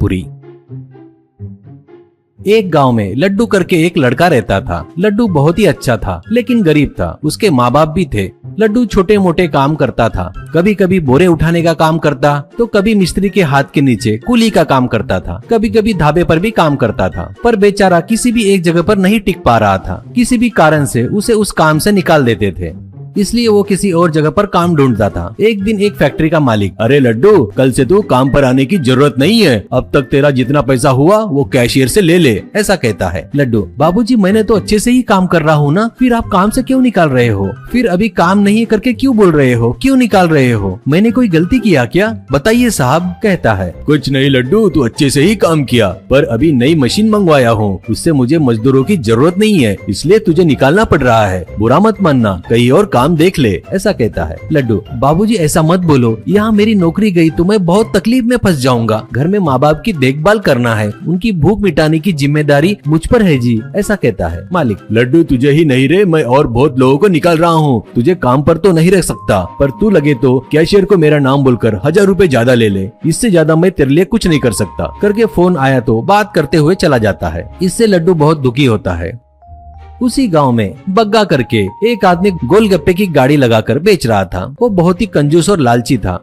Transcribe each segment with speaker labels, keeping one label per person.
Speaker 1: पानीपुरी। एक गांव में लड्डू करके एक लड़का रहता था। लड्डू बहुत ही अच्छा था लेकिन गरीब था। उसके माँ बाप भी थे। लड्डू छोटे मोटे काम करता था। कभी कभी बोरे उठाने का काम करता तो कभी मिस्त्री के हाथ के नीचे कुली का काम करता था। कभी कभी ढाबे पर भी काम करता था। पर बेचारा किसी भी एक जगह पर नहीं टिक पा रहा था। किसी भी कारण से उसे उस काम से निकाल देते थे, इसलिए वो किसी और जगह पर काम ढूंढता था। एक दिन एक फैक्ट्री का मालिक, अरे लड्डू, कल से तू काम पर आने की जरूरत नहीं है। अब तक तेरा जितना पैसा हुआ वो कैशियर से ले ले, ऐसा कहता है। लड्डू, बाबूजी मैंने तो अच्छे से ही काम कर रहा हूँ ना, फिर आप काम से क्यों निकाल रहे हो? फिर अभी काम नहीं करके क्यों बोल रहे हो? क्यों निकाल रहे हो? मैंने कोई गलती किया क्या? बताइए साहब, कहता है। कुछ नहीं लड्डू, तू अच्छे से ही काम किया, पर अभी नई मशीन मंगवाया हूँ, उससे मुझे मजदूरों की जरूरत नहीं है, इसलिए तुझे निकालना पड़ रहा है। बुरा मत मानना, कहीं और काम देख ले, ऐसा कहता है। लड्डू, बाबूजी ऐसा मत बोलो, यहाँ मेरी नौकरी गई तो मैं बहुत तकलीफ में फंस जाऊंगा। घर में माँ बाप की देखभाल करना है, उनकी भूख मिटाने की जिम्मेदारी मुझ पर है जी, ऐसा कहता है। मालिक, लड्डू तुझे ही नहीं रे, मैं और बहुत लोगों को निकाल रहा हूँ। तुझे काम पर तो नहीं रख सकता, पर तू लगे तो कैशियर को मेरा नाम बोलकर 1000 रुपए ज्यादा ले ले, इससे ज्यादा मैं तेरे लिए कुछ नहीं कर सकता, करके फोन आया तो बात करते हुए चला जाता है। इससे लड्डू बहुत दुखी होता है। उसी गांव में बग्गा करके एक आदमी गोलगप्पे की गाड़ी लगाकर बेच रहा था। वो बहुत ही कंजूस और लालची था।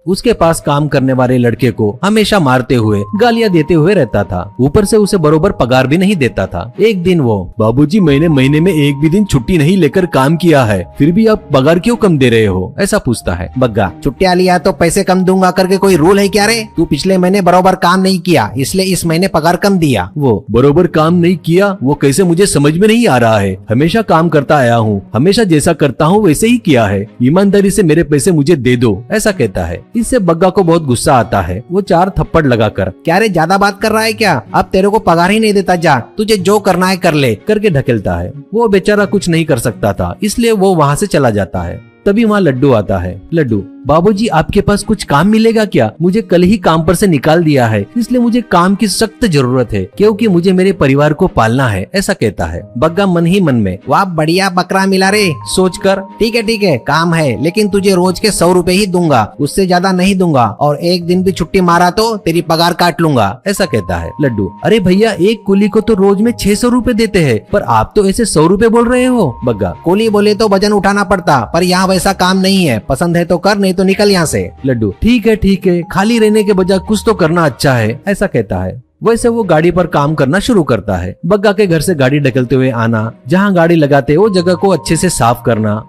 Speaker 1: उसके पास काम करने वाले लड़के को हमेशा मारते हुए, गालियां देते हुए रहता था। ऊपर से उसे बरोबर पगार भी नहीं देता था। एक दिन वो, बाबूजी मैंने महीने में एक भी दिन छुट्टी नहीं लेकर काम किया है, फिर भी आप पगार क्यों कम दे रहे हो, ऐसा पूछता है। बग्गा, छुट्टियां लिया तो पैसे कम दूंगा करके कोई रूल है क्या रे? तू पिछले महीने बरोबर काम नहीं किया, इसलिए इस महीने पगार कम दिया। वो, बरोबर काम नहीं किया वो कैसे, मुझे समझ में नहीं आ रहा है। हमेशा काम करता आया हूँ, हमेशा जैसा करता हूँ वैसे ही किया है, ईमानदारी से मेरे पैसे मुझे दे दो, ऐसा कहता है। इससे बग्गा को बहुत गुस्सा आता है। वो 4 थप्पड़ लगाकर, क्या रे ज्यादा बात कर रहा है क्या? अब तेरे को पगार ही नहीं देता, जा तुझे जो करना है कर ले, करके ढकेलता है। वो बेचारा कुछ नहीं कर सकता था, इसलिए वो वहाँ से चला जाता है। तभी वहाँ लड्डू आता है। लड्डू, बाबूजी आपके पास कुछ काम मिलेगा क्या? मुझे कल ही काम पर से निकाल दिया है, इसलिए मुझे काम की सख्त जरूरत है, क्योंकि मुझे मेरे परिवार को पालना है, ऐसा कहता है। बग्गा मन ही मन में, वाह बढ़िया बकरा मिला रे, सोचकर, ठीक है काम है, लेकिन तुझे रोज के 100 रुपए ही दूंगा, उससे ज्यादा नहीं दूंगा, और एक दिन भी छुट्टी मारा तो तेरी पगार काट लूंगा, ऐसा कहता है। लड्डू, अरे भैया एक कुली को तो रोज में 600 रुपए देते हैं, पर आप तो ऐसे 100 रुपए बोल रहे हो। बग्गा, कुली बोले तो वजन उठाना पड़ता, पर यहाँ वैसा काम नहीं है, पसंद है तो कर, नहीं तो निकल यहाँ से। लड्डू, ठीक है, खाली रहने के बजाय कुछ तो करना अच्छा है, ऐसा कहता है। वैसे वो गाड़ी पर काम करना शुरू करता है। बग्गा के घर से गाड़ी ढकलते हुए आना, जहाँ गाड़ी लगाते वो जगह को अच्छे से साफ करना,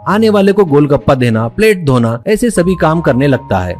Speaker 1: आने वाले को गोलगप्पा देना, प्लेट धोना, ऐसे सभी काम करने लगता है।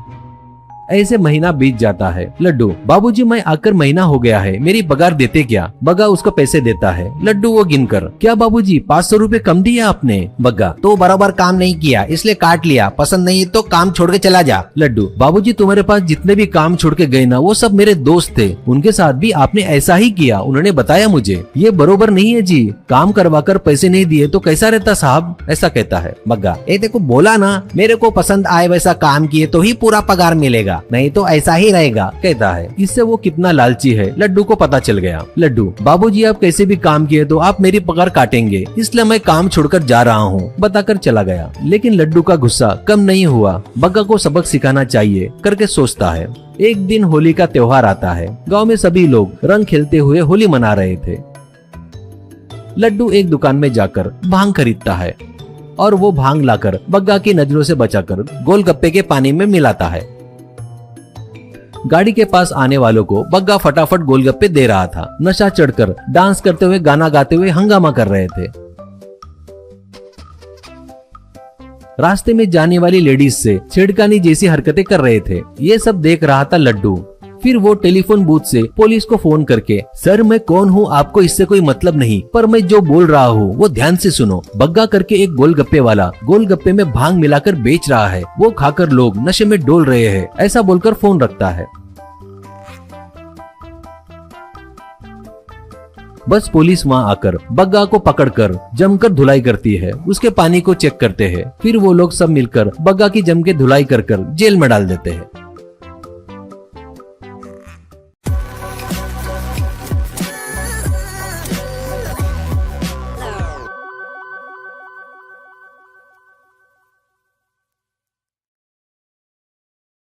Speaker 1: ऐसे महीना बीत जाता है। लड्डू, बाबूजी मैं आकर महीना हो गया है, मेरी पगार देते क्या? बग्गा उसको पैसे देता है। लड्डू वो गिनकर, क्या बाबूजी 500 रुपए कम दिया आपने? बग्गा, तो बराबर काम नहीं किया इसलिए काट लिया, पसंद नहीं तो काम छोड़ के चला जा। लड्डू, बाबूजी तुम्हारे पास जितने भी काम छोड़ के गए ना, वो सब मेरे दोस्त थे, उनके साथ भी आपने ऐसा ही किया, उन्होंने बताया मुझे। ये बरोबर नहीं है जी, काम करवा कर पैसे नहीं दिए तो कैसा रहता साहब, ऐसा कहता है। बग्गा, ए देखो बोला ना, मेरे को पसंद आए वैसा काम किए तो ही पूरा पगार मिलेगा, नहीं तो ऐसा ही रहेगा, कहता है। इससे वो कितना लालची है लड्डू को पता चल गया। लड्डू, बाबूजी आप कैसे भी काम किए तो आप मेरी पगार काटेंगे, इसलिए मैं काम छोड़कर जा रहा हूँ, बताकर चला गया। लेकिन लड्डू का गुस्सा कम नहीं हुआ। बग्गा को सबक सिखाना चाहिए करके सोचता है। एक दिन होली का त्योहार आता है। गाँव में सभी लोग रंग खेलते हुए होली मना रहे थे। लड्डू एक दुकान में जाकर भांग खरीदता है और वो भांग लाकर बग्गा की नजरों से बचाकर गोलगप्पे के पानी में मिलाता है। गाड़ी के पास आने वालों को बग्गा फटाफट गोलगप्पे दे रहा था। नशा चढ़कर डांस करते हुए, गाना गाते हुए हंगामा कर रहे थे। रास्ते में जाने वाली लेडीज से छेड़खानी जैसी हरकतें कर रहे थे। ये सब देख रहा था लड्डू। फिर वो टेलीफोन बूथ से पुलिस को फोन करके, सर मैं कौन हूँ आपको इससे कोई मतलब नहीं, पर मैं जो बोल रहा हूँ वो ध्यान से सुनो। बग्गा करके एक गोलगप्पे वाला गोलगप्पे में भांग मिलाकर बेच रहा है, वो खाकर लोग नशे में डोल रहे हैं, ऐसा बोलकर फोन रखता है। बस पुलिस वहाँ आकर बग्गा को पकड़कर जमकर धुलाई करती है। उसके पानी को चेक करते हैं। फिर वो लोग सब मिलकर बग्गा की जम के धुलाई कर जेल में डाल देते हैं।